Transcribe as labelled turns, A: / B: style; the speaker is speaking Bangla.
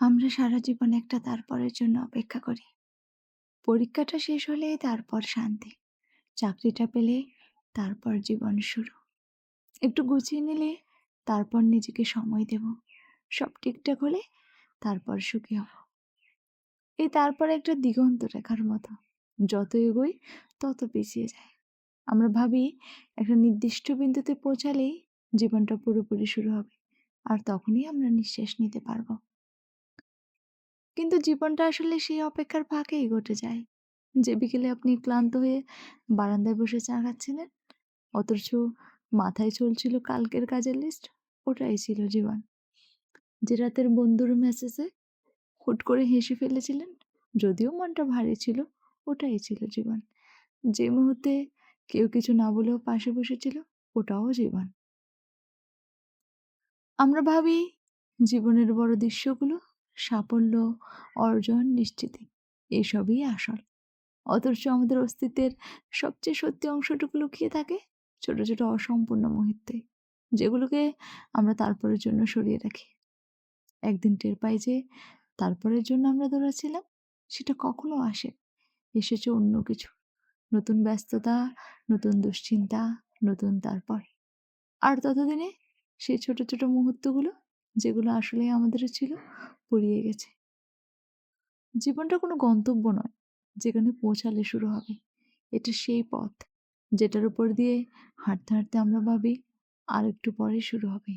A: আমরা সারা জীবন একটা তারপরের জন্য অপেক্ষা করি। পরীক্ষাটা শেষ হলেই তারপর শান্তি। চাকরিটা পেলে তারপর জীবন শুরু। একটু গুছিয়ে নিলে তারপর নিজেকে সময় দেব। সব ঠিকঠাক হলে তারপর সুখী হব। এই তারপরে একটা দিগন্ত রেখার মতো। যত এগোই তত পিছিয়ে যায়। আমরা ভাবি একটা নির্দিষ্ট বিন্দুতে পৌঁছালেই জীবনটা পুরোপুরি শুরু হবে। আর তখনই আমরা নিঃশ্বাস নিতে পারবো। কিন্তু জীবনটা আসলে সেই অপেক্ষার ফাঁকেই ঘটে যায়। যে বিকেলে আপনি ক্লান্ত হয়ে বারান্দায় বসে চা খাচ্ছিলেন, অথচ মাথায় চলছিল কালকের কাজের লিস্ট, ওটাই ছিল জীবন। যে রাতের বন্ধুর মেসেজে হুট করে হেসে ফেলেছিলেন, যদিও মনটা ভারী ছিল, ওটাই ছিল জীবন। যে মুহূর্তে কেউ কিছু না বলেও পাশে বসেছিল, ওটাও জীবন। আমরা ভাবি জীবনের বড় দৃশ্যগুলো, সাফল্য, অর্জন, নিশ্চিতি, এসবই আসল। অথচ আমাদের অস্তিত্বের সবচেয়ে সত্যি অংশটুকু লুকিয়ে থাকে ছোট ছোট অসম্পূর্ণ মুহূর্তে, যেগুলোকে আমরা তারপরের জন্য সরিয়ে রাখি। একদিন টের পাই যে তারপরের জন্য আমরা দৌড়াচ্ছিলাম সেটা কখনো আসে, এসেছে অন্য কিছু, নতুন ব্যস্ততা, নতুন দুশ্চিন্তা, নতুন তারপর। আর ততদিনে সেই ছোট ছোট মুহূর্তগুলো, যেগুলো আসলে আমাদেরও ছিল, ফুরিয়ে গেছে। জীবনটা কোনো গন্তব্য নয় যেখানে পৌঁছালে শুরু হবে। এটা সেই পথ যেটার উপর দিয়ে হাঁটতে হাঁটতে আমরা ভাবি আর একটু পরে শুরু হবে।